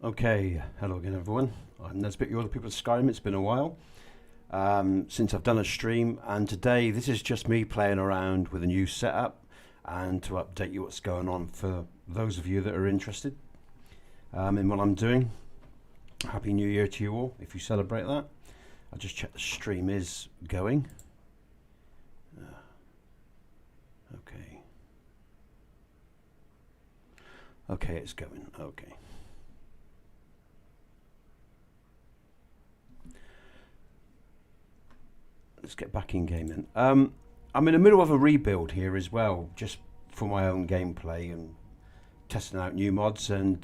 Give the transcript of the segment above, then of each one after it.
Okay, hello again everyone. I'm Nesbit, you're the People of Skyrim. It's been a while since I've done a stream, and today this is just me playing around with a new setup and to update you what's going on for those of you that are interested in what I'm doing. Happy New Year to you all if you celebrate that. I'll just check the stream is going. Okay. Okay, it's going. Okay. Let's get back in game then. I'm in the middle of a rebuild here as well, just for my own gameplay and testing out new mods, and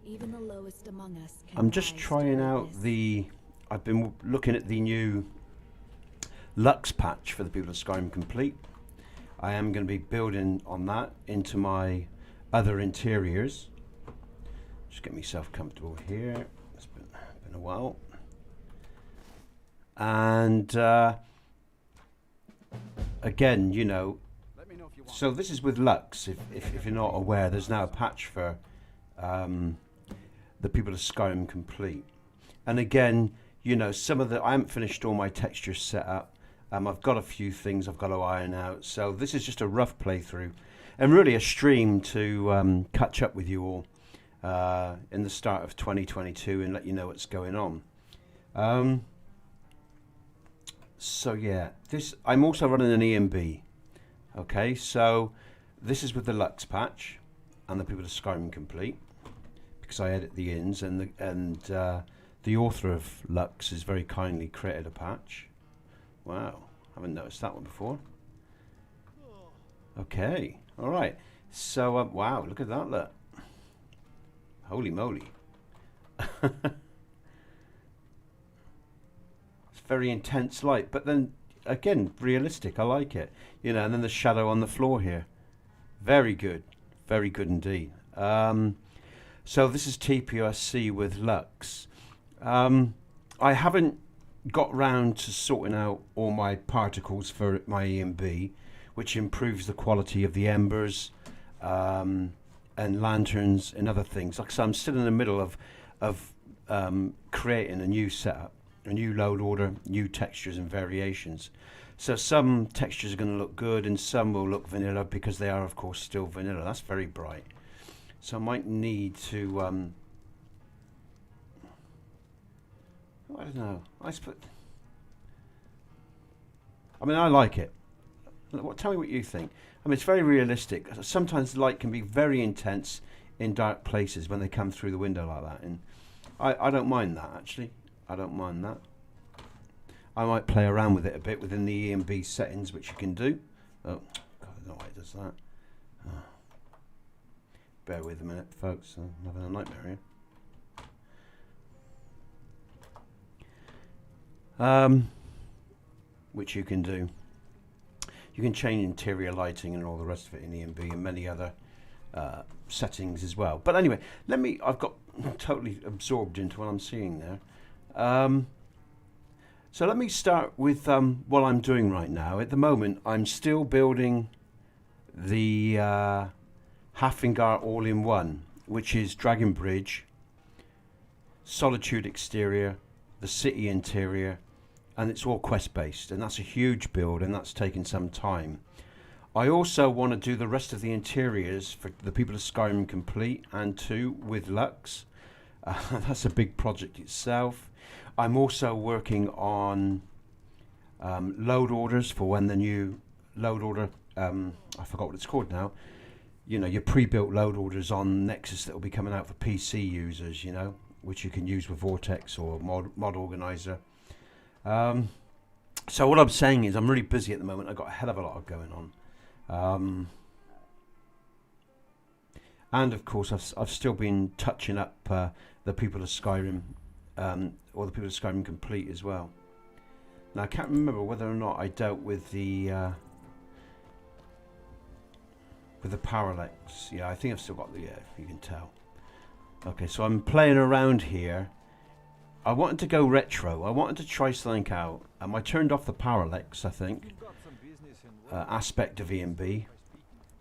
even the lowest among us can I'm just rise trying to out greatness. the... I've been looking at the new Lux patch for the People of Skyrim Complete. I am going to be building on that into my other interiors. Just get myself comfortable here. It's been a while. And again, you know, so this is with Lux. If you're not aware, there's now a patch for the People of Skyrim Complete. And again, you know, some of the... I haven't finished all my textures set up. I've got a few things I've got to iron out. So this is just a rough playthrough. And really a stream to catch up with you all in the start of 2022 and let you know what's going on. So yeah, this I'm also running an EMB. Okay, so this is with the Lux patch and the People of Skyrim Complete, because I edit the ins, and the author of Lux has very kindly created a patch. Wow, haven't noticed that one before. Okay, all right. So wow, look at that! Look, holy moly. Very intense light, but then again realistic. I like it, you know. And then the shadow on the floor here, very good indeed. So this is TPOSC with Lux. I haven't got round to sorting out all my particles for my EMB, which improves the quality of the embers and lanterns and other things. Like I said, I'm still in the middle of creating a new setup, a new load order, new textures and variations. So some textures are going to look good and some will look vanilla, because they are of course still vanilla. That's very bright. So I might need to I don't know. I mean, I like it. Tell me what you think. I mean, it's very realistic. Sometimes light can be very intense in dark places when they come through the window like that, and I don't mind that actually. I don't mind that. I might play around with it a bit within the EMB settings, which you can do. Oh, God, I don't know why it does that. Oh. Bear with a minute, folks. I'm having a nightmare here. Which you can do. You can change interior lighting and all the rest of it in EMB and many other settings as well. But anyway, I've got totally absorbed into what I'm seeing there. So let me start with what I'm doing right now. At the moment, I'm still building the Halfingard all-in-one, which is Dragon Bridge, Solitude exterior, the city interior, and it's all quest-based, and that's a huge build, and that's taken some time. I also want to do the rest of the interiors for the People of Skyrim Complete and 2 with Lux. That's a big project itself. I'm also working on load orders for when the new load order, I forgot what it's called now, you know, your pre-built load orders on NEXUS that will be coming out for PC users, you know, which you can use with Vortex or Mod Organizer. So what I'm saying is I'm really busy at the moment. I've got a hell of a lot going on. And of course I've still been touching up the People of Skyrim, or the People of Skyrim Complete as well. Now I can't remember whether or not I dealt with the parallax. Yeah, I think I've still got the, if you can tell. Okay, so I'm playing around here. I wanted to go retro. I wanted to try something out. I turned off the parallax, I think, aspect of EMB,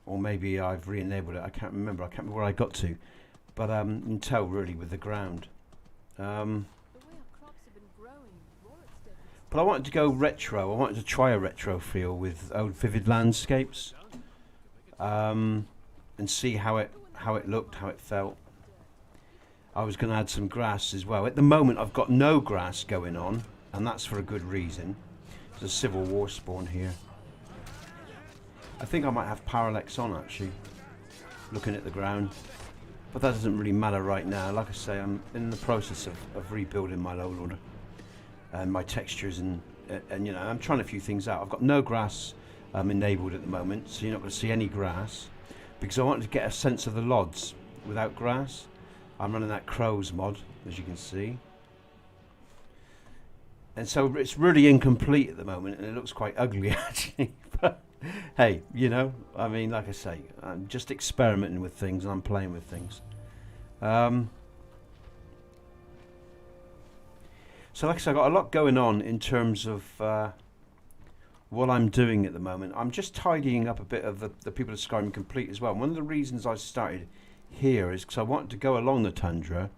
or maybe I've re-enabled it. I can't remember. I can't remember where I got to. but you can tell really with the ground. But I wanted to go retro. I wanted to try a retro feel with old vivid landscapes, and see how it looked, how it felt. I was going to add some grass as well. At the moment, I've got no grass going on, and that's for a good reason. There's a civil war spawn here. I think I might have parallax on actually, looking at the ground, but that doesn't really matter right now. Like I say, I'm in the process of rebuilding my lowlander and my textures, and you know, I'm trying a few things out. I've got no grass enabled at the moment, so you're not going to see any grass, because I wanted to get a sense of the LODs without grass. I'm running that crows mod, as you can see, and so it's really incomplete at the moment, and it looks quite ugly actually. But hey, you know, I mean, like I say, I'm just experimenting with things, and I'm playing with things. So like I said, I've got a lot going on in terms of what I'm doing at the moment. I'm just tidying up a bit of the People of Skyrim Complete as well. And one of the reasons I started here is because I wanted to go along the tundra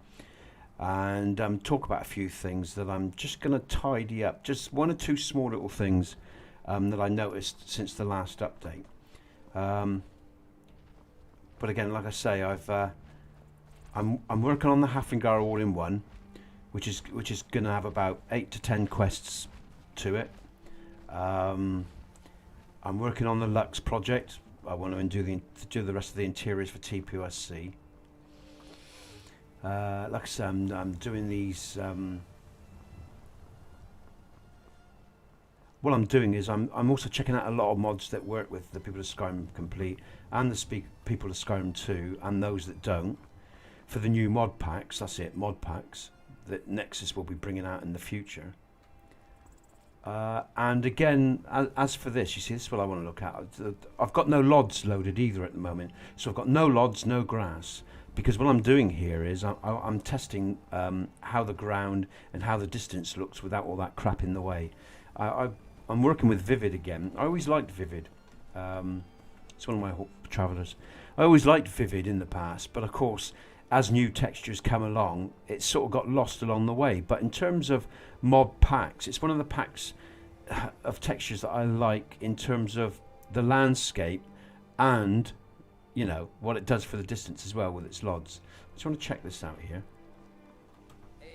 and talk about a few things that I'm just going to tidy up. Just one or two small little things that I noticed since the last update. But again, like I say, I'm working on the Haflingar all-in-one, which is going to have about 8 to 10 quests to it. I'm working on the Lux project. I want to do the rest of the interiors for TPOSC. Like I said, I'm doing these. What I'm doing is I'm also checking out a lot of mods that work with the People of Skyrim Complete and the People of Skyrim 2, and those that don't, for the new mod packs. That's it, mod packs that Nexus will be bringing out in the future. And again, as for this, you see, this is what I want to look at. I've got no LODs loaded either at the moment, so I've got no LODs, no grass, because what I'm doing here is I'm testing how the ground and how the distance looks without all that crap in the way. I'm working with Vivid again. I always liked Vivid. It's one of my travellers. I always liked Vivid in the past, but of course, as new textures come along, it sort of got lost along the way. But in terms of mod packs, it's one of the packs of textures that I like in terms of the landscape and, you know, what it does for the distance as well with its LODs. I just want to check this out here.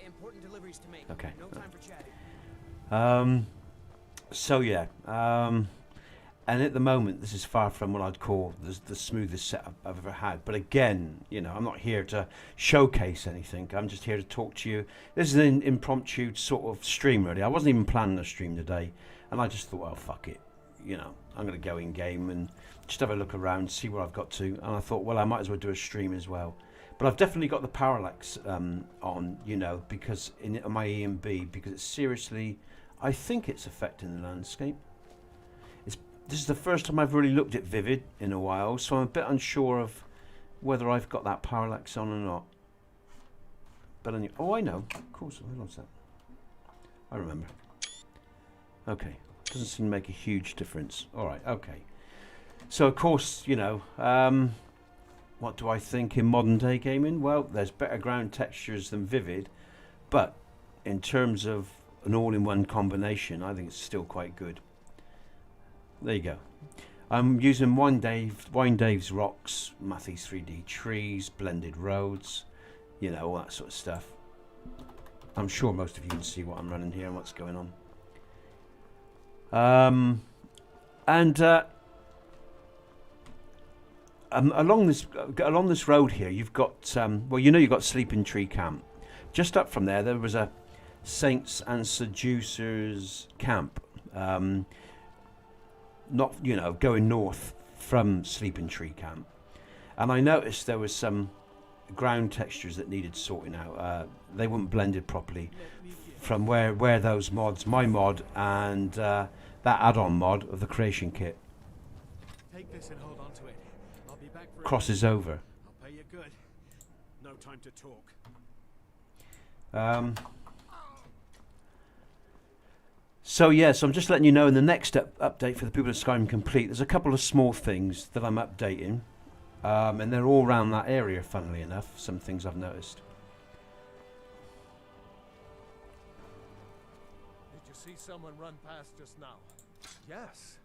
Important deliveries to make. Okay. No time for chatting. So yeah, and at the moment, this is far from what I'd call the smoothest setup I've ever had. But again, you know, I'm not here to showcase anything. I'm just here to talk to you. This is an impromptu sort of stream, really. I wasn't even planning a stream today, and I just thought, well, fuck it. You know, I'm going to go in game and just have a look around, see where I've got to. And I thought, well, I might as well do a stream as well. But I've definitely got the parallax on, you know, because in my EMB, because it's seriously, I think it's affecting the landscape. This is the first time I've really looked at Vivid in a while, so I'm a bit unsure of whether I've got that parallax on or not. But anyway, oh, I know. Of course, hold on a sec. I remember. Okay, doesn't seem to make a huge difference. All right, okay. So of course, you know, what do I think in modern day gaming? Well, there's better ground textures than Vivid, but in terms of an all-in-one combination, I think it's still quite good. There you go. I'm using Wine Dave's rocks, Matthey's 3D trees, blended roads, you know, all that sort of stuff. I'm sure most of you can see what I'm running here and what's going on. Along this road here, you've got well, you know, you've got Sleeping Tree Camp. Just up from there was a Saints and Seducers camp. Not, you know, going north from Sleeping Tree Camp, and I noticed there was some ground textures that needed sorting out. They weren't blended properly from where those mods, my mod and that add-on mod of the creation kit, Take this and hold on to it. I'll be back for crosses over. I'll pay you good. No time to talk. So yes, I'm just letting you know in the next update for the People of Skyrim Complete, there's a couple of small things that I'm updating. And they're all around that area, funnily enough, some things I've noticed. Did you see someone run past just now? Yes.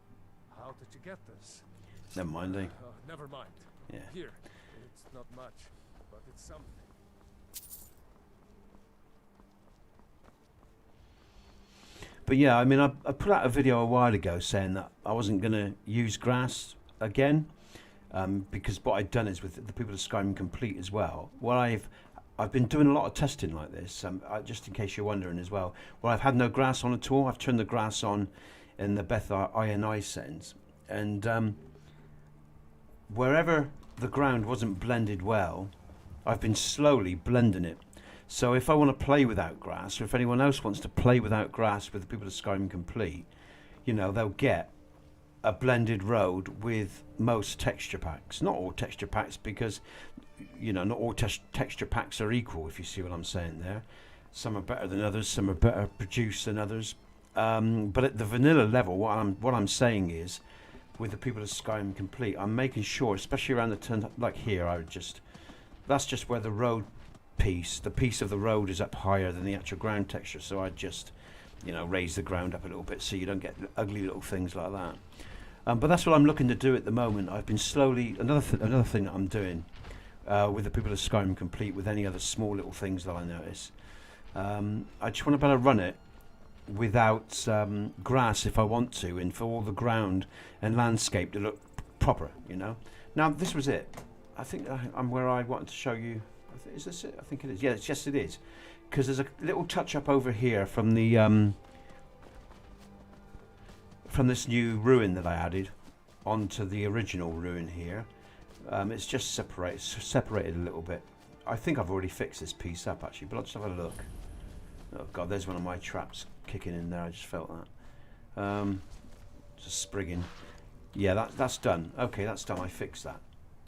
How did you get this? Never mind, eh? Never mind. Yeah. Here. It's not much, but it's something. But yeah, I mean, I put out a video a while ago saying that I wasn't going to use grass again, because what I'd done is with the People of Skyrim Complete as well. Well, I've been doing a lot of testing like this, just in case you're wondering as well. Well, I've had no grass on at all. I've turned the grass on in the Bethesda INI settings, and wherever the ground wasn't blended well, I've been slowly blending it. So if I want to play without grass, or if anyone else wants to play without grass with the People of Skyrim Complete, you know, they'll get a blended road with most texture packs. Not all texture packs, because, you know, not all texture packs are equal, if you see what I'm saying there. Some are better than others, some are better produced than others. But at the vanilla level, what I'm saying is, with the People of Skyrim Complete, I'm making sure, especially around the turn, like here, that's just where the road piece, the piece of the road is up higher than the actual ground texture, so I just, you know, raise the ground up a little bit so you don't get ugly little things like that. But that's what I'm looking to do at the moment. I've been slowly, another thing that I'm doing with the People of Skyrim Complete, with any other small little things that I notice, I just want to be able to run it without grass if I want to, and for all the ground and landscape to look proper, you know. Now this was it. I think I'm where I wanted to show you. Is this it? I think it is. Yes, it is. Because there's a little touch up over here from the from this new ruin that I added onto the original ruin here. It's just separated a little bit. I think I've already fixed this piece up actually, but let's have a look. Oh god, there's one of my traps kicking in there. I just felt that. Just sprigging. Yeah, that's done. Okay, that's done. I fixed that.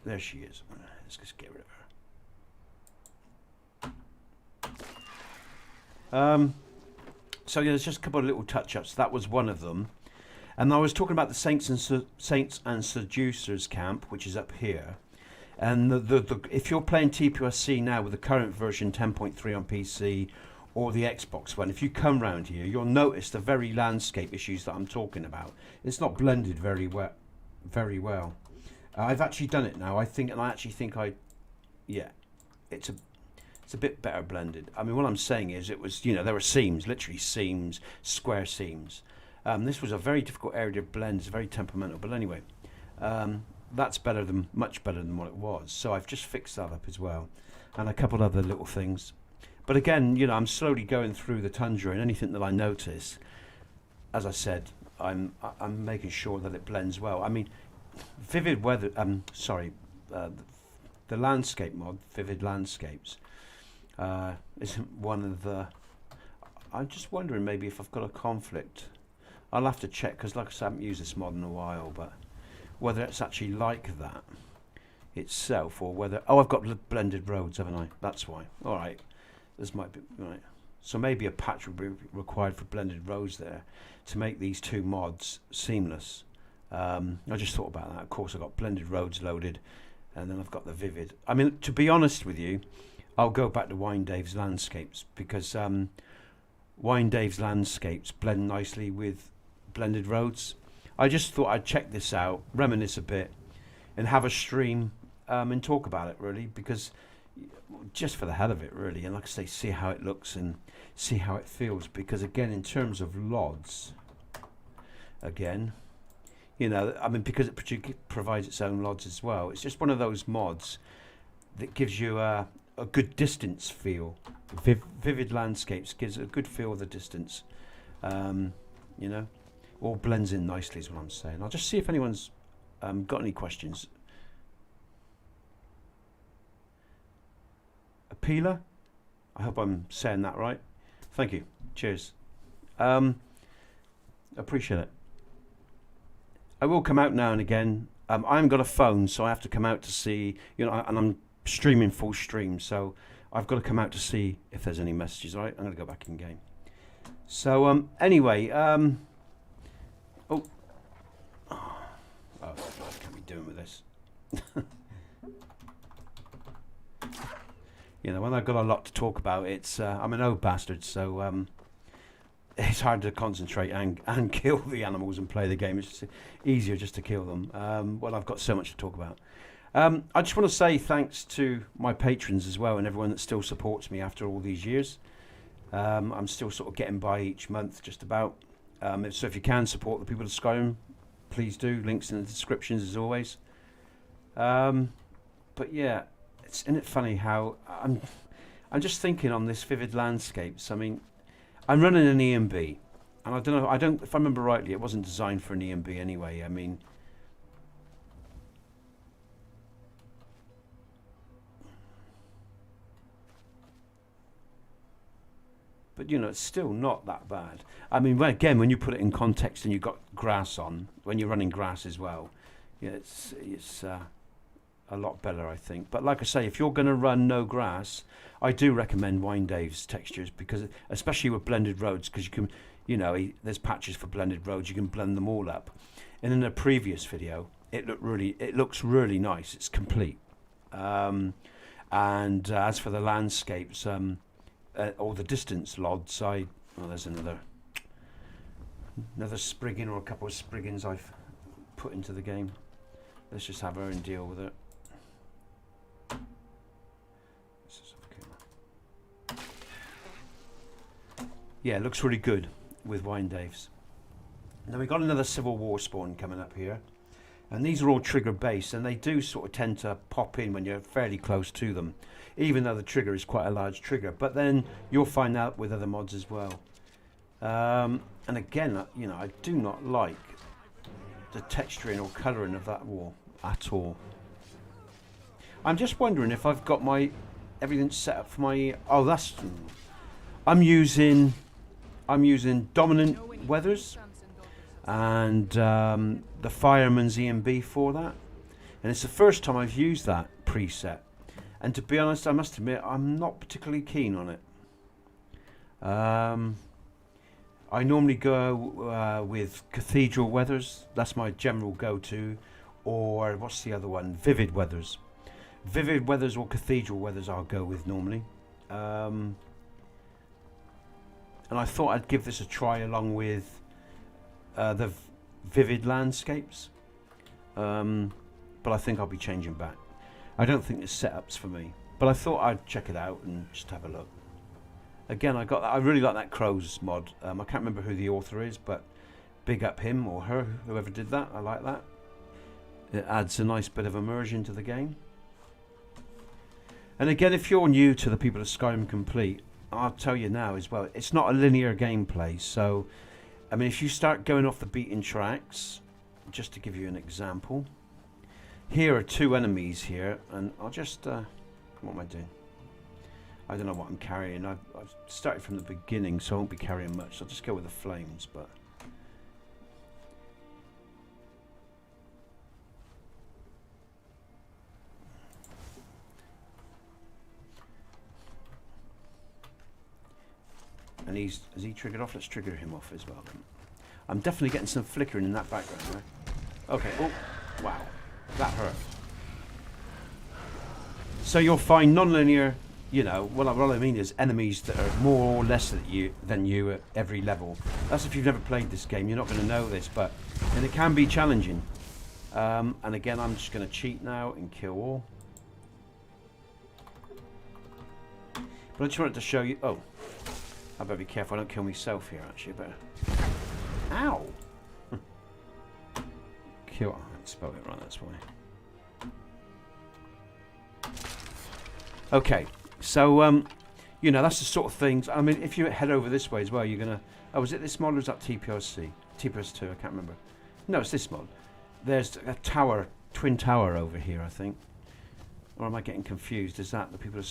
There she is. Let's just get rid of her. So yeah, there's just a couple of little touch-ups. That was one of them, and I was talking about the Saints and Seducers camp, which is up here. And if you're playing TPOSC now with the current version 10.3 on PC or the Xbox One, if you come round here, you'll notice the very landscape issues that I'm talking about. It's not blended very well. I've actually done it now. I actually think yeah, it's a bit better blended. I mean, what I'm saying is, it was, you know, there were seams, literally seams, square seams. This was a very difficult area to blend. It's very temperamental, but anyway, that's much better than what it was. So I've just fixed that up as well, and a couple other little things. But again, you know, I'm slowly going through the tundra, and anything that I notice, as I said, I'm making sure that it blends well. I mean, vivid weather. The landscape mod, Vivid Landscapes, isn't one of the. I'm just wondering maybe if I've got a conflict. I'll have to check, because like I said, I haven't used this mod in a while, but whether it's actually like that itself, or whether, oh, I've got blended roads, haven't I? That's why. All right, this might be right. So maybe a patch would be required for blended roads there to make these two mods seamless. I just thought about that. Of course, I've got blended roads loaded, and then I've got the Vivid. I mean, to be honest with you, I'll go back to Wine Dave's Landscapes, because Wine Dave's Landscapes blend nicely with blended roads. I just thought I'd check this out, reminisce a bit, and have a stream and talk about it, really, because just for the hell of it, really, and like I say, see how it looks and see how it feels, because again, in terms of LODs, again, you know, I mean, because it provides its own LODs as well, it's just one of those mods that gives you a good distance feel. Vivid Landscapes gives a good feel of the distance. You know, all blends in nicely is what I'm saying. I'll just see if anyone's got any questions. Appealer, I hope I'm saying that right. Thank you. Cheers. Appreciate it. I will come out now and again. I haven't got a phone, so I have to come out to see, you know, and I'm streaming full stream, so I've got to come out to see if there's any messages. All right, I'm going to go back in game. So anyway, what can we doing with this? you know, when I've got a lot to talk about, it's I'm an old bastard, so it's hard to concentrate and kill the animals and play the game. It's just easier just to kill them. Well, I've got so much to talk about. I just want to say thanks to my patrons as well and everyone that still supports me after all these years. I'm still sort of getting by each month, just about. So if you can support the People of Skyrim, please do. Links in the descriptions as always. But yeah, isn't it funny how I'm just thinking on this vivid landscapes. I mean, I'm running an EMB, and I don't know. If I remember rightly, it wasn't designed for an EMB anyway. I mean, but you know, it's still not that bad. I mean, when you put it in context and you've got grass on, when you're running grass as well, yeah, it's a lot better, I think. But like I say, if you're going to run no grass, I do recommend Wine Dave's textures, because especially with blended roads, because you can, you know, there's patches for blended roads, you can blend them all up. And in a previous video, it looks really nice. It's complete. And as for the landscapes, or the distance LODs, there's another sprigging, or a couple of spriggins I've put into the game. Let's just have her and deal with it. Yeah, it looks really good with Wine Dave's. Now we've got another Civil War spawn coming up here, and these are all trigger based, and they do sort of tend to pop in when you're fairly close to them, even though the trigger is quite a large trigger. But then you'll find out with other mods as well. And again, you know, I do not like the texturing or colouring of that wall at all. I'm just wondering if I've got everything set up for my. Oh, that's. I'm using Dominant Weathers and the Fireman's EMB for that, and it's the first time I've used that preset. And to be honest, I must admit, I'm not particularly keen on it. I normally go with Cathedral Weathers. That's my general go-to. Or what's the other one? Vivid Weathers. Vivid Weathers or Cathedral Weathers I'll go with normally. And I thought I'd give this a try along with the Vivid Landscapes. But I think I'll be changing back. I don't think this setup's for me. But I thought I'd check it out and just have a look. Again, I really like that Crows mod. I can't remember who the author is, but big up him or her, whoever did that. I like that. It adds a nice bit of immersion to the game. And again, if you're new to the People of Skyrim Complete, I'll tell you now as well, it's not a linear gameplay. So, I mean, if you start going off the beaten tracks, just to give you an example, here are two enemies here, and I'll just, what am I doing? I don't know what I'm carrying. I've started from the beginning, so I won't be carrying much. I'll just go with the flames, but... And has he triggered off? Let's trigger him off as well. I'm definitely getting some flickering in that background, right? Okay, oh, wow, that hurt. So you'll find non-linear, you know, what I mean is enemies that are more or less than you at every level. That's if you've never played this game, you're not going to know this, and it can be challenging. And again, I'm just going to cheat now and kill all. But I just wanted to show you, oh, I better be careful I don't kill myself here, actually. Better. Ow! Kill. I spelled it wrong, that's why. Okay, so, you know, that's the sort of things. I mean, if you head over this way as well, you're going to... Oh, was it this mod or was that TPOSC? TPOS2, I can't remember. No, it's this mod. There's a tower, twin tower over here, I think. Or am I getting confused? Is that the People of...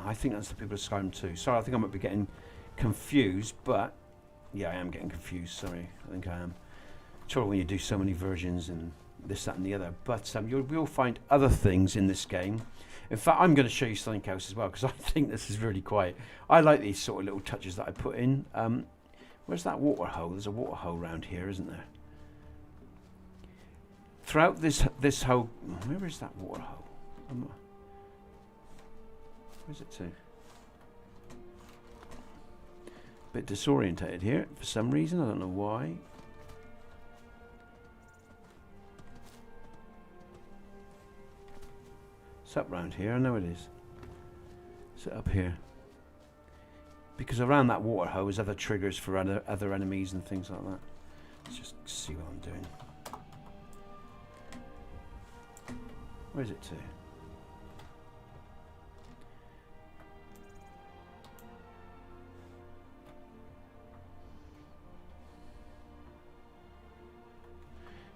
I think that's the People of Skyrim 2. Sorry, I think I might be getting confused, but yeah, I am getting confused. Sorry, I think I am. Trouble when you do so many versions and this, that, and the other. But you'll find other things in this game. In fact, I'm going to show you something else as well, because I think this is really quite. I like these sort of little touches that I put in. Where's that water hole? There's a water hole around here, isn't there? Throughout this whole, where is that water hole? Where's it to? Bit disorientated here for some reason. I don't know why. It's up round here. I know it is. It's up here. Because around that water hose, other triggers for other enemies and things like that. Let's just see what I'm doing. Where's it to?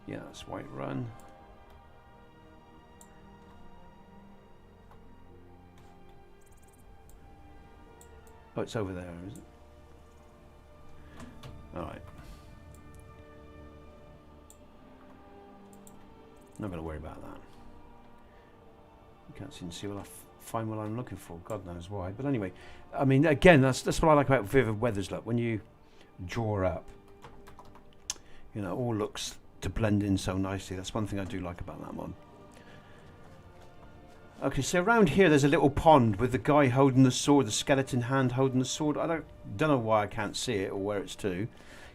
Yeah, that's White Run. Oh, it's over there, is it? Alright. Not going to worry about that. You can't seem to see what I find what I'm looking for. God knows why. But anyway, I mean, again, that's what I like about Vivid Weathers. Look, when you draw up, you know, it all looks to blend in so nicely. That's one thing I do like about that mod. Okay, so around here there's a little pond with the guy holding the sword, the skeleton hand holding the sword. I don't know why I can't see it or where it's to.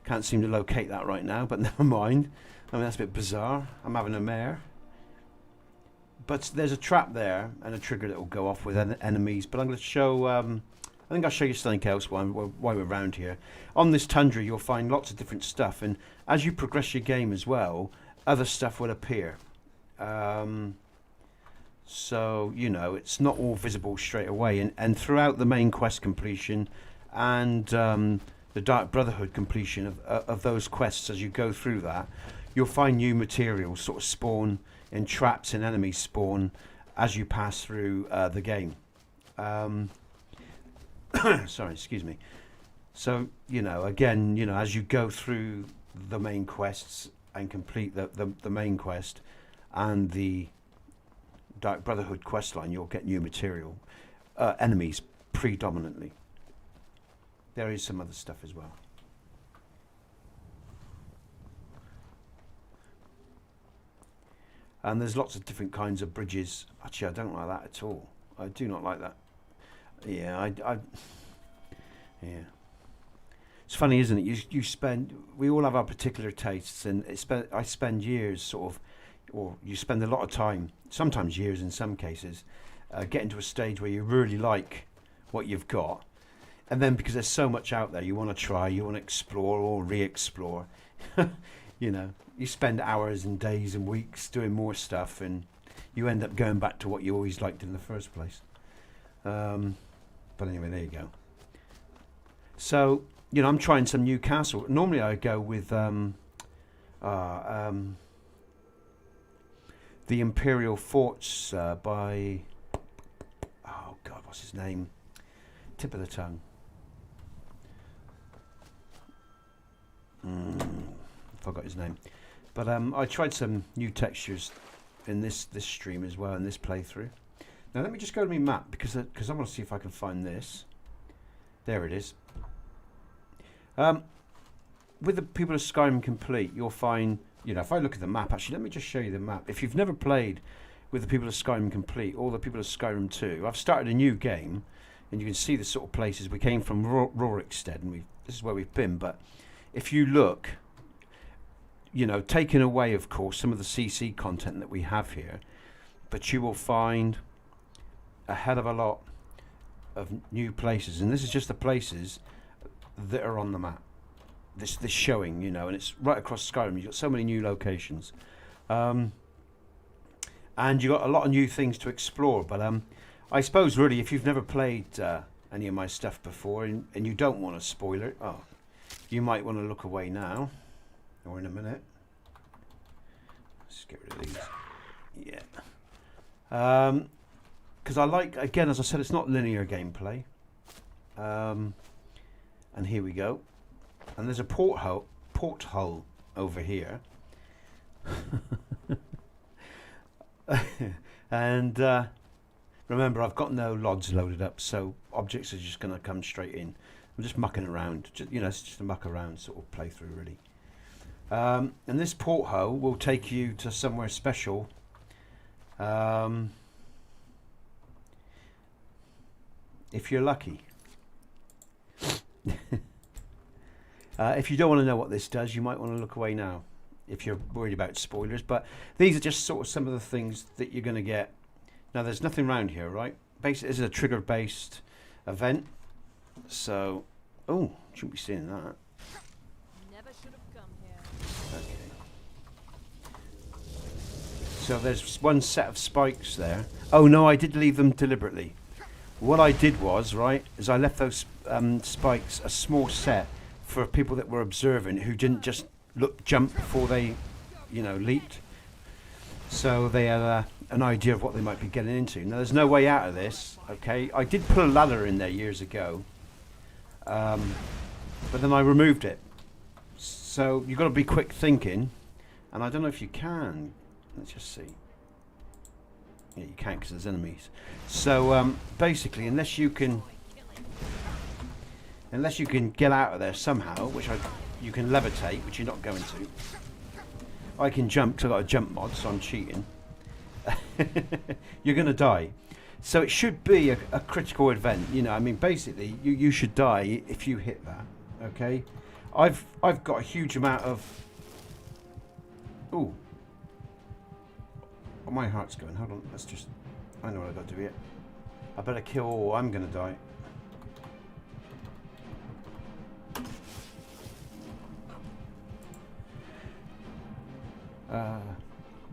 Can't seem to locate that right now, but never mind. I mean, that's a bit bizarre. I'm having a mare. But there's a trap there and a trigger that will go off with enemies. But I'm going to show... I think I'll show you something else while we're around here. On this tundra, you'll find lots of different stuff. And as you progress your game as well, other stuff will appear. So, you know, it's not all visible straight away. And throughout the main quest completion and the Dark Brotherhood completion of those quests, as you go through that, you'll find new materials sort of spawn and traps and enemies spawn as you pass through the game. Sorry, excuse me. So, you know, again, you know, as you go through the main quests and complete the main quest and the Dark Brotherhood questline, you'll get new material. Enemies, predominantly. There is some other stuff as well. And there's lots of different kinds of bridges. Actually, I don't like that at all. I do not like that. Yeah, yeah. It's funny, isn't it? You spend. We all have our particular tastes, and I spend years sort of, or you spend a lot of time, sometimes years in some cases, getting to a stage where you really like what you've got, and then because there's so much out there, you want to try, you want to explore or re-explore. You know, you spend hours and days and weeks doing more stuff, and you end up going back to what you always liked in the first place. But anyway, there you go. So, you know, I'm trying some new castle. Normally I go with the Imperial Forts by... Oh, God, what's his name? Tip of the tongue. Forgot his name. But I tried some new textures in this stream as well, in this playthrough. Now let me just go to my map because I want to see if I can find this. There it is. With the People of Skyrim complete, you'll find, you know, if I look at the map, actually, let me just show you the map. If you've never played with the People of Skyrim complete or the People of Skyrim 2, I've started a new game, and you can see the sort of places we came from. Rorikstead, and this is where we've been. But if you look, you know, taken away, of course, some of the CC content that we have here, but you will find a hell of a lot of new places, and this is just the places that are on the map. This showing, you know, and it's right across Skyrim. You've got so many new locations, and you've got a lot of new things to explore. But I suppose really, if you've never played any of my stuff before, and you don't want to spoil it, you might want to look away now, or in a minute. Let's get rid of these. Yeah. Because I like, again, as I said, it's not linear gameplay. And here we go. And there's a porthole over here. And remember, I've got no LODs loaded up, so objects are just going to come straight in. I'm just mucking around. You know, it's just a muck around sort of playthrough, really. And this porthole will take you to somewhere special. if you're lucky. If you don't want to know what this does, you might want to look away now if you're worried about spoilers. But these are just sort of some of the things that you're going to get. Now, there's nothing around here, right? Basically, this is a trigger-based event. So, oh, shouldn't be seeing that. Never should have come here. Okay. So there's one set of spikes there. Oh, no, I did leave them deliberately. What I did was, right, is I left those spikes, a small set, for people that were observant who didn't just jump before they, you know, leaped. So they had an idea of what they might be getting into. Now, there's no way out of this, okay? I did put a ladder in there years ago, but then I removed it. So you've got to be quick thinking, and I don't know if you can. Let's just see. Yeah, you can't because there's enemies. So basically, unless you can get out of there somehow, which you can levitate, which you're not going to. I can jump because I've got a jump mod, so I'm cheating. You're going to die. So it should be a critical event. You know, I mean, basically, you should die if you hit that. Okay, I've got a huge amount of. Ooh. Oh, my heart's going. Hold on. Let's just. I know what I've got to do here. I better kill all. I'm going to die.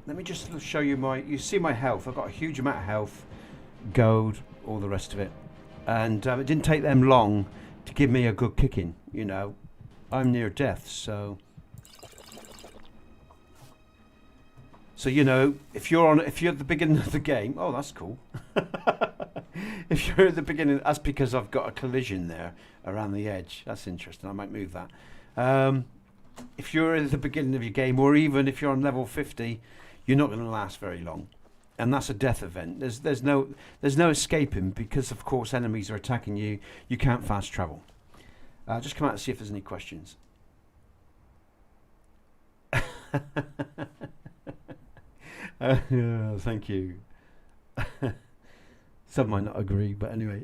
Let me just show you you see my health. I've got a huge amount of health, gold, all the rest of it. And it didn't take them long to give me a good kicking, you know. I'm near death, so you know, if you're at the beginning of the game, oh, that's cool. If you're at the beginning, that's because I've got a collision there around the edge. That's interesting. I might move that. If you're at the beginning of your game, or even if you're on level 50, you're not going to last very long, and that's a death event. There's no escaping, because of course enemies are attacking you. You can't fast travel. Just come out and see if there's any questions. Thank you. Some might not agree, but anyway,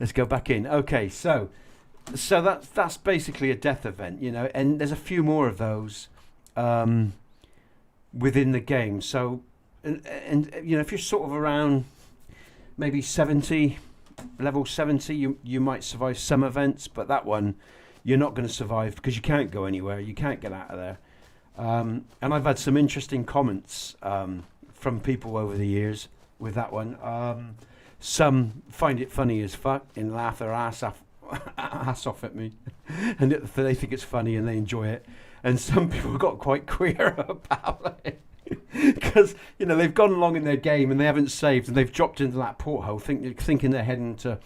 let's go back in. Okay, so that's basically a death event, you know, and there's a few more of those within the game. So, and you know, if you're sort of around maybe 70, level 70, you might survive some events, but that one you're not going to survive because you can't go anywhere, you can't get out of there. And I've had some interesting comments from people over the years with that one. Some find it funny as fuck and laugh their ass off at me, and they think it's funny and they enjoy it. And some people got quite queer about it because, you know, they've gone along in their game and they haven't saved, and they've dropped into that porthole thinking they're heading to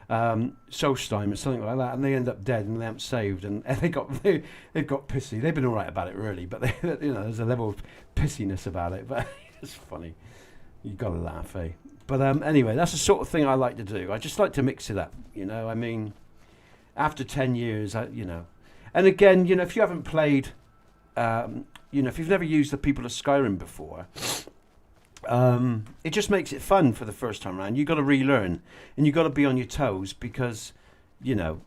Solstheim or something like that, and they end up dead and they haven't saved, and they've got pissy. They've been all right about it, really, but you know, there's a level of pissiness about it. But it's funny. You got to laugh, eh? But anyway, that's the sort of thing I like to do. I just like to mix it up, you know. I mean, after 10 years, you know. And again, you know, if you haven't played, you know, if you've never used the People of Skyrim before, it just makes it fun for the first time around. You've got to relearn, and you've got to be on your toes, because, you know,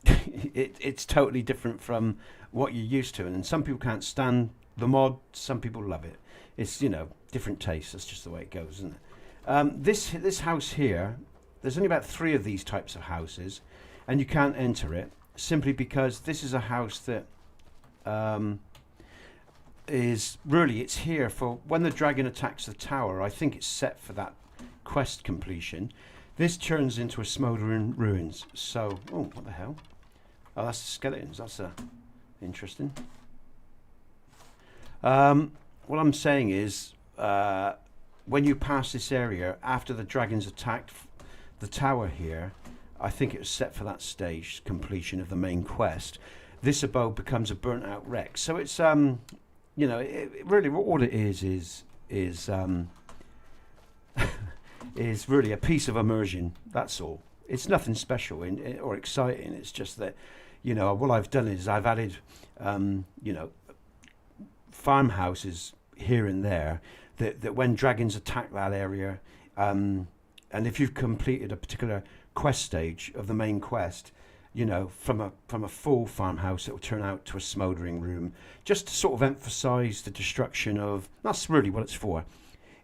it's totally different from what you're used to. And some people can't stand the mod, some people love it. It's, you know, different tastes. That's just the way it goes, isn't it? This house here, there's only about 3 of these types of houses, and you can't enter it simply because this is a house that it's here for when the dragon attacks the tower. I think it's set for that quest completion. This turns into a smouldering ruins. So, oh, what the hell? Oh, that's the skeletons. That's interesting. What I'm saying is, when you pass this area, after the dragons attacked the tower here, I think it was set for that stage completion of the main quest. This abode becomes a burnt out wreck. So it's you know, it really all it is is really a piece of immersion. That's all. It's nothing special or exciting. It's just that, you know, what I've done is I've added you know, farmhouses here and there that when dragons attack that area, and if you've completed a particular quest stage of the main quest, you know, from a full farmhouse, it will turn out to a smouldering room, just to sort of emphasise the destruction of. That's really what it's for.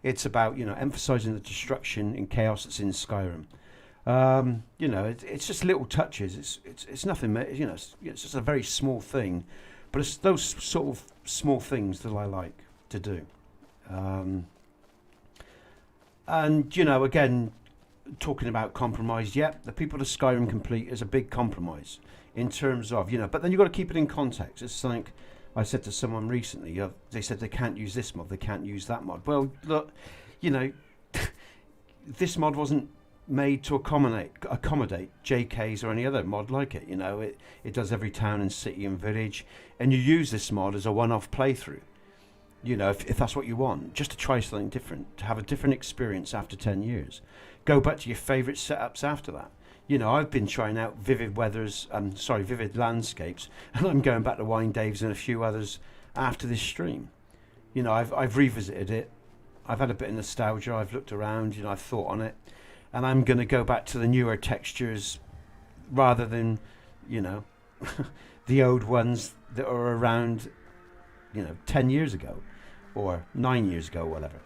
It's about, you know, emphasising the destruction and chaos that's in Skyrim. You know, it's just little touches. It's nothing. You know, it's just a very small thing, but it's those sort of small things that I like to do. And you know, again, talking about compromise, yeah, the People of Skyrim Complete is a big compromise in terms of, you know, but then you've got to keep it in context. It's something I said to someone recently. They said they can't use this mod, they can't use that mod. Well, look, you know, this mod wasn't made to accommodate JKs or any other mod like it. You know, it does every town and city and village, and you use this mod as a one-off playthrough. You know, if that's what you want, just to try something different, to have a different experience after 10 years. Go back to your favourite setups after that. You know, I've been trying out vivid landscapes, and I'm going back to Wine Dave's and a few others after this stream. You know, I've revisited it. I've had a bit of nostalgia. I've looked around. You know, I've thought on it, and I'm going to go back to the newer textures rather than, you know, the old ones that are around, you know, 10 years ago. Or 9 years ago, whatever.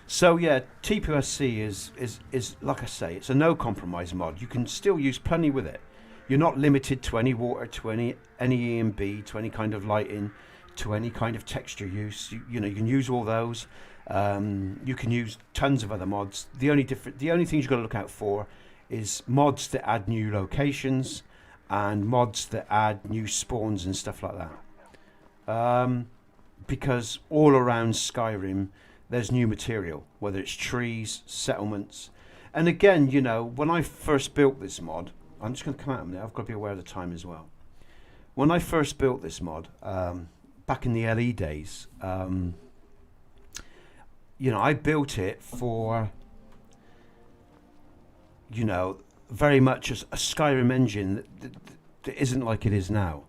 So yeah, TPOSC is like I say, it's a no compromise mod. You can still use plenty with it. You're not limited to any water, to any EMB, to any kind of lighting, to any kind of texture use. You know, you can use all those. You can use tons of other mods. The only things you've got to look out for is mods that add new locations and mods that add new spawns and stuff like that. Because all around Skyrim there's new material, whether it's trees, settlements. And again, you know, when I first built this mod, I'm just going to come out of there, I've got to be aware of the time as well. When I first built this mod, back in the LE days, you know, I built it for, you know, very much as a Skyrim engine that isn't like it is now.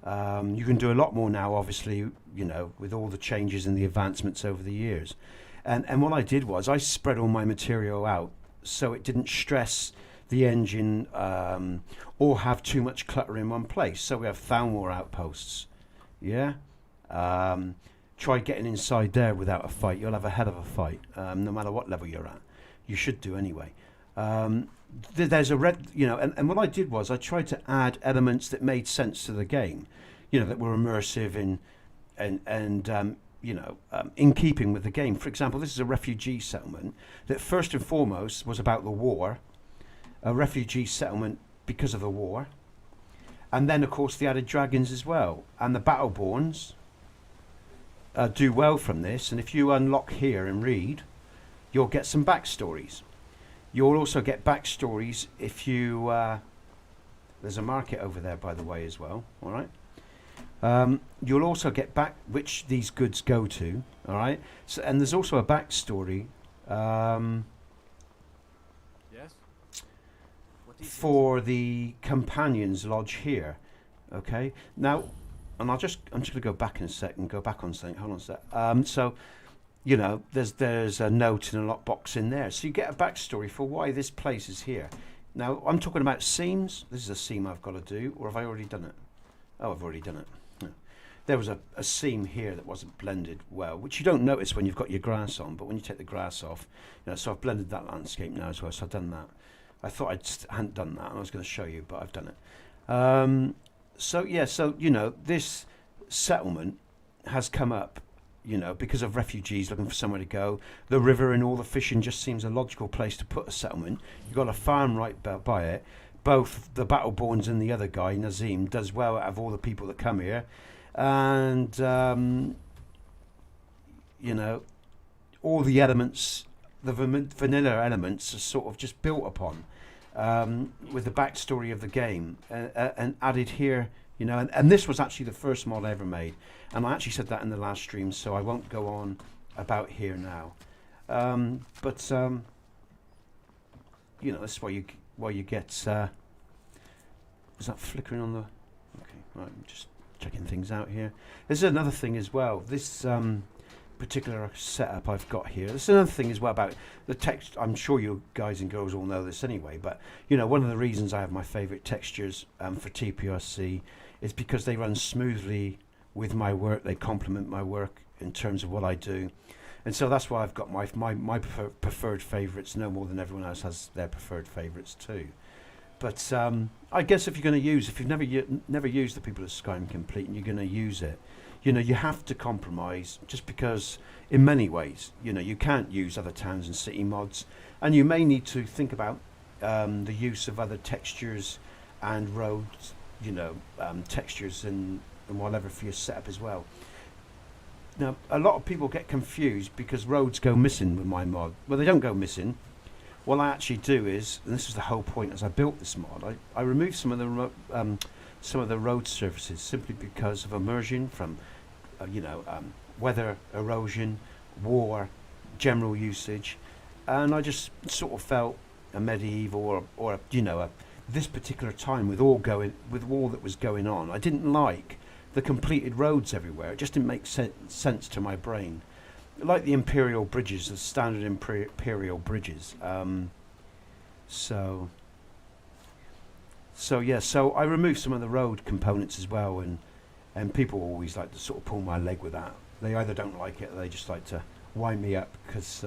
You can do a lot more now, obviously, you know, with all the changes and the advancements over the years. And what I did was I spread all my material out so it didn't stress the engine or have too much clutter in one place. So we have Thalmor outposts. Yeah? Try getting inside there without a fight. You'll have a hell of a fight, no matter what level you're at. You should do anyway. There's a red, you know, and what I did was I tried to add elements that made sense to the game, you know, that were immersive and you know, in keeping with the game. For example, this is a refugee settlement that first and foremost was about the war, a refugee settlement because of the war, and then of course the added dragons as well, and the Battleborns do well from this. And if you unlock here and read, you'll get some backstories. You'll also get backstories if you... there's a market over there, by the way, as well. All right. You'll also get back which these goods go to. All right. So, and there's also a backstory Yes? What is for the Companions Lodge here. Okay. Now, and I'm just going to go back in a second. Go back on something. Hold on a sec. So, you know, there's a note in a lockbox in there. So you get a backstory for why this place is here. Now, I'm talking about seams. This is a seam I've got to do, or have I already done it? Oh, I've already done it. No. There was a seam here that wasn't blended well, which you don't notice when you've got your grass on, but when you take the grass off, you know, so I've blended that landscape now as well, so I've done that. I thought I hadn't done that, and I was going to show you, but I've done it. So, yeah, so, you know, this settlement has come up, you know, because of refugees looking for somewhere to go. The river and all the fishing just seems a logical place to put a settlement. You've got a farm right by it. Both the Battleborns and the other guy, Nazim, does well out of all the people that come here. And, you know, all the elements, the vanilla elements are sort of just built upon with the backstory of the game and added here. You know, and this was actually the first mod I ever made, and I actually said that in the last stream, so I won't go on about here now. But you know, that's why you get. Is that flickering on the? Okay, right. I'm just checking things out here. There's another thing as well. This particular setup I've got here. There's another thing as well about the text. I'm sure you guys and girls all know this anyway, but you know, one of the reasons I have my favorite textures for TPOSC is because they run smoothly with my work. They complement my work in terms of what I do, and so that's why I've got my preferred favorites no more than everyone else has their preferred favorites too. But I guess if you've never used the People of Skyrim Complete and you're going to use it, you know, you have to compromise, just because in many ways, you know, you can't use other towns and city mods, and you may need to think about the use of other textures and roads, you know, textures and whatever for your setup as well. Now, a lot of people get confused because roads go missing with my mod. Well, they don't go missing. What I actually do is, and this was the whole point as I built this mod, I removed some of the road surfaces simply because of immersion from, weather, erosion, war, general usage, and I just sort of felt a medieval or this particular time with all that was going on. I didn't like the completed roads everywhere. It just didn't make sense to my brain. Like the imperial bridges, the standard imperial bridges. So I removed some of the road components as well, and people always like to sort of pull my leg with that. They either don't like it or they just like to wind me up because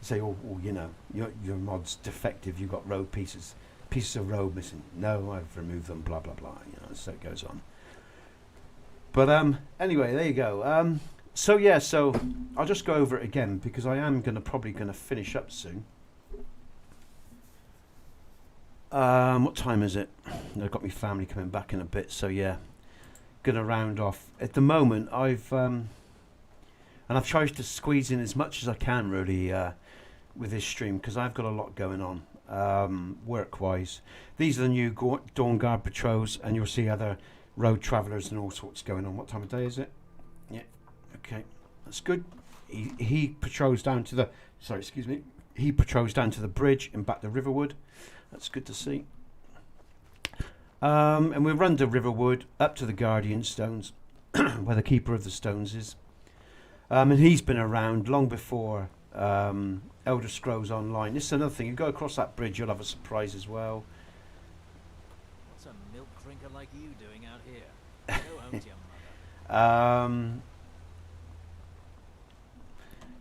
say, your mod's defective. You've got road pieces of road missing. No, I've removed them. Blah blah blah. So it goes on. But anyway, there you go. So I'll just go over it again because I am probably gonna finish up soon. What time is it? I've got my family coming back in a bit, so yeah, gonna round off. At the moment, I've tried to squeeze in as much as I can really with this stream because I've got a lot going on work-wise. These are the new Dawn Guard patrols, and you'll see other road travellers and all sorts going on. What time of day is it? Yeah. Okay, that's good. He patrols down to the He patrols down to the bridge and back to Riverwood. That's good to see. And we run to Riverwood up to the Guardian Stones, where the Keeper of the Stones is. And he's been around long before Elder Scrolls Online. This is another thing. You go across that bridge, you'll have a surprise as well. What's a milk drinker like you doing out here? Go home to your mother.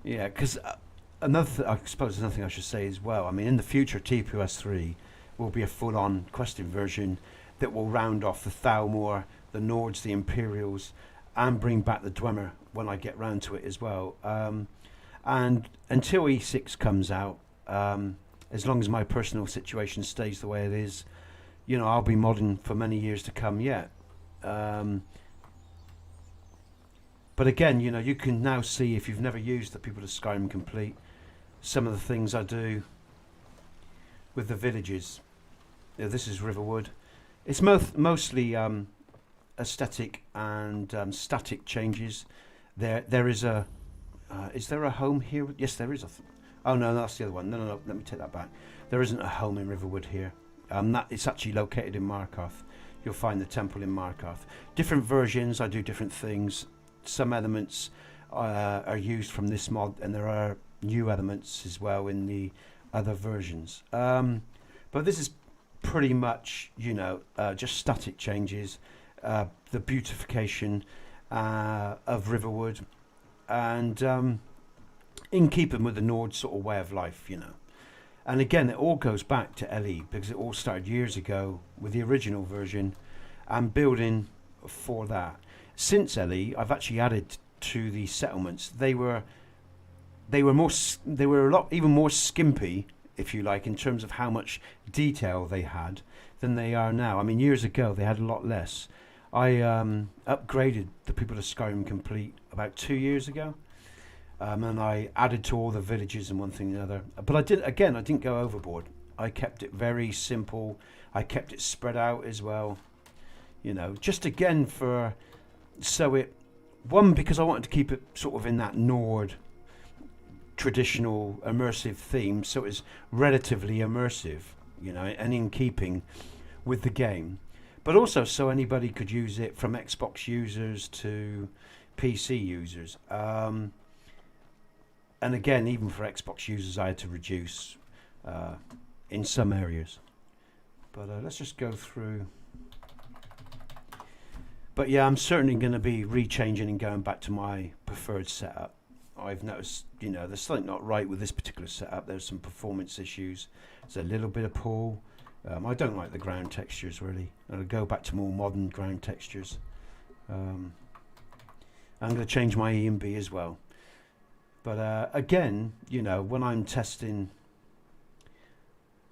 Yeah, because I suppose another thing I should say as well. I mean, in the future, TPOS 3 will be a full-on questing version that will round off the Thalmor, the Nords, the Imperials, and bring back the Dwemer when I get round to it as well. And until E6 comes out, as long as my personal situation stays the way it is, I'll be modding for many years to come yet. But again, you can now see, if you've never used the People of Skyrim Complete, some of the things I do with the villages. This is Riverwood. It's mostly aesthetic and static changes. There is a... is there a home here? Yes, there is. Oh no, that's the other one. No. Let me take that back. There isn't a home in Riverwood here. It's actually located in Markarth. You'll find the temple in Markarth. Different versions. I do different things. Some elements are used from this mod, and there are new elements as well in the other versions. But this is pretty much, just static changes, the beautification of Riverwood, and in keeping with the Nord sort of way of life, And again, it all goes back to LE because it all started years ago with the original version and building for that. Since LE, I've actually added to the settlements. They were a lot even more skimpy, if you like, in terms of how much detail they had than they are now. I mean, years ago they had a lot less. I upgraded the People of Skyrim Complete about 2 years ago, and I added to all the villages and one thing and another. But I didn't go overboard. I kept it very simple. I kept it spread out as well. Just again because I wanted to keep it sort of in that Nord traditional immersive theme, so it was relatively immersive, and in keeping with the game, but also so anybody could use it, from Xbox users to PC users. and again, even for Xbox users, I had to reduce in some areas. But let's just go through. But yeah, I'm certainly going to be rechanging and going back to my preferred setup. I've noticed, you know, there's something not right with this particular setup. There's some performance issues. There's a little bit of pull. I don't like the ground textures really. I'll go back to more modern ground textures. I'm going to change my E and B as well. But again, you know, when I'm testing,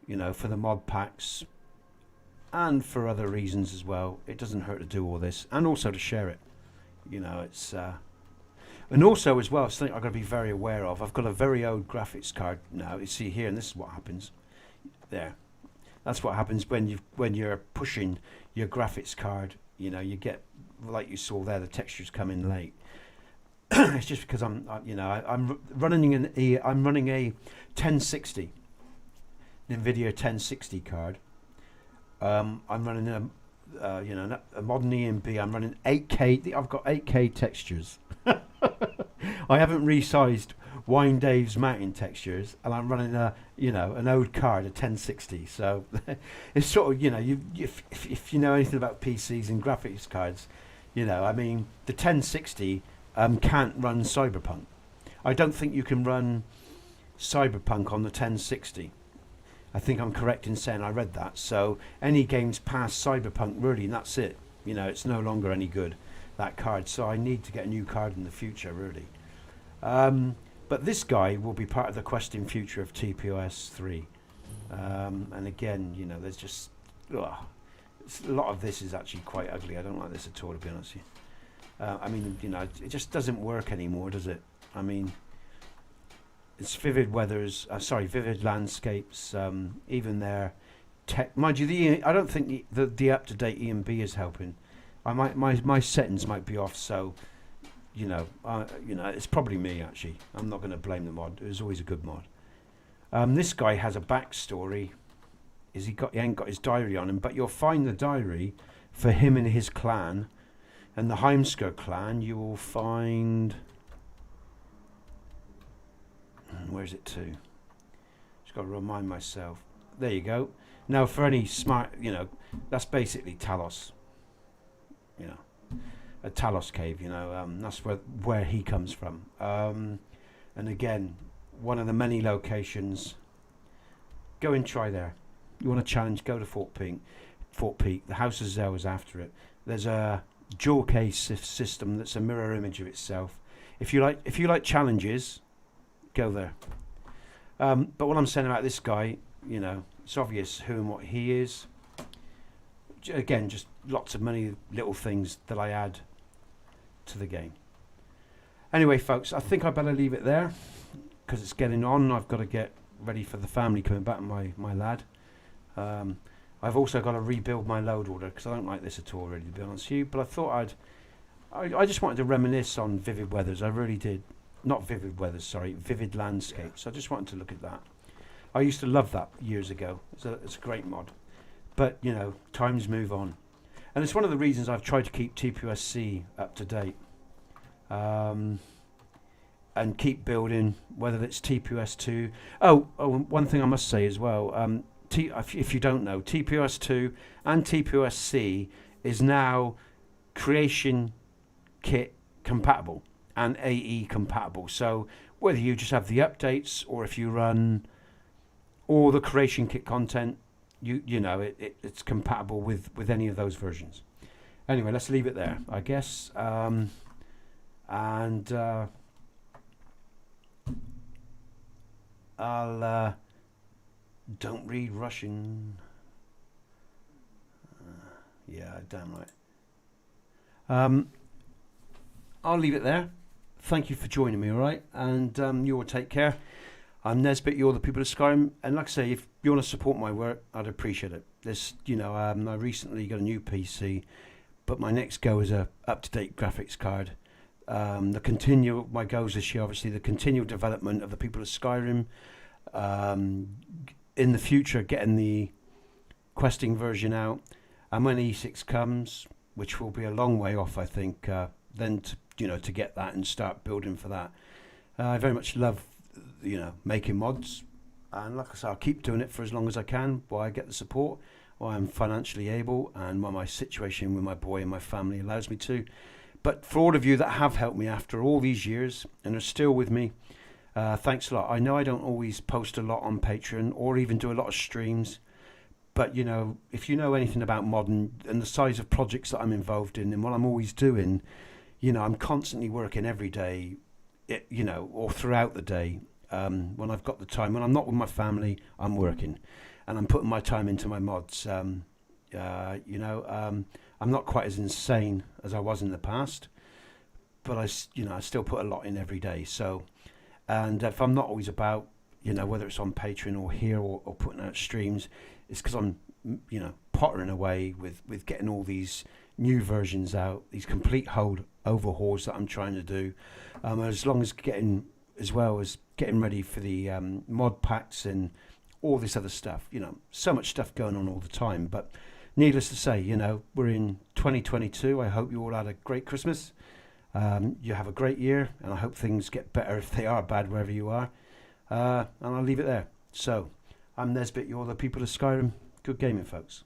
you know, for the mod packs and for other reasons as well, it doesn't hurt to do all this and also to share it. You know, it's and also as well, something I've got to be very aware of. I've got a very old graphics card now. You see here, and this is what happens. There, that's what happens when you're pushing your graphics card. You know, you get, like you saw there, the textures come in late. It's just because I'm running a 1060 NVIDIA 1060 card. I'm running a modern EMB. I'm running 8K. I've got 8K textures. I haven't resized Wine Dave's mountain textures, and I'm running an old card, a 1060. So it's sort of, you know, if you know anything about PCs and graphics cards, you know, I mean, the 1060 can't run Cyberpunk. I don't think you can run Cyberpunk on the 1060. I think I'm correct in saying I read that. So any games past Cyberpunk, really, and that's it. You know, it's no longer any good, that card. So I need to get a new card in the future, really. But this guy will be part of the questing future of TPOS 3. And again, you know, there's just a lot of this is actually quite ugly. I don't like this at all, to be honest with you. I mean, you know, it just doesn't work anymore, does it? I mean, it's vivid weathers, vivid landscapes, even their tech. Mind you, I don't think the up-to-date EMB is helping. My settings might be off, so you know, it's probably me actually. I'm not going to blame the mod. It was always a good mod. This guy has a backstory. He ain't got his diary on him, but you'll find the diary for him and his clan, and the Heimsker clan. You will find. Where's it to? Just got to remind myself. There you go. Now, for any smart, you know, that's basically Talos. You know, a Talos cave. You know, that's where he comes from. And again, one of the many locations. Go and try there. You want to challenge? Go to Fort Peak. The House of Zell is after it. There's a jewel case system that's a mirror image of itself. If you like challenges, go there. But what I'm saying about this guy, you know, it's obvious who and what he is. Again, just lots of many little things that I add to the game. Anyway, folks, I think I better leave it there because it's getting on. I've got to get ready for the family coming back, my lad. I've also got to rebuild my load order because I don't like this at all, really, to be honest with you. But I thought I just wanted to reminisce on Vivid Weathers. I really did. Not Vivid Weathers, sorry, Vivid Landscapes. I just wanted to look at that. I used to love that years ago. It's a great mod. But, you know, times move on. And it's one of the reasons I've tried to keep TPOSC up to date. And keep building, whether it's TPOS2. Oh, one thing I must say as well. If you don't know, TPOS2 and TPOSC is now Creation Kit compatible and AE compatible. So whether you just have the updates or if you run all the Creation Kit content, you know it's compatible with any of those versions. Anyway, let's leave it there, I guess. I'll don't read Russian. Yeah, damn right. I'll leave it there. Thank you for joining me, all right? And you all take care. I'm Nesbit, you're the People of Skyrim. And like I say, if you want to support my work, I'd appreciate it. This, you know, I recently got a new PC, but my next go is a up-to-date graphics card. My goals this year, obviously, the continual development of the People of Skyrim. In the future, getting the questing version out, and when E6 comes, which will be a long way off, I think, then to get that and start building for that. I very much love you know, making mods. And like I say, I'll keep doing it for as long as I can while I get the support, while I'm financially able, and while my situation with my boy and my family allows me to. But for all of you that have helped me after all these years and are still with me, thanks a lot. I know I don't always post a lot on Patreon or even do a lot of streams, but you know, if you know anything about modding and the size of projects that I'm involved in and what I'm always doing, you know, I'm constantly working every day, you know, or throughout the day. When I've got the time, when I'm not with my family, I'm working, and I'm putting my time into my mods. You know, I'm not quite as insane as I was in the past, but I still put a lot in every day. So, and if I'm not always about, you know, whether it's on Patreon or here or putting out streams, it's because I'm, you know, pottering away with getting all these new versions out, these complete overhauls that I'm trying to do, as long as getting ready for the mod packs and all this other stuff. You know, so much stuff going on all the time. But needless to say, you know, we're in 2022. I hope you all had a great Christmas. You have a great year, and I hope things get better if they are bad wherever you are. And I'll leave it there. So, I'm Nesbit, you're the People of Skyrim. Good gaming, folks.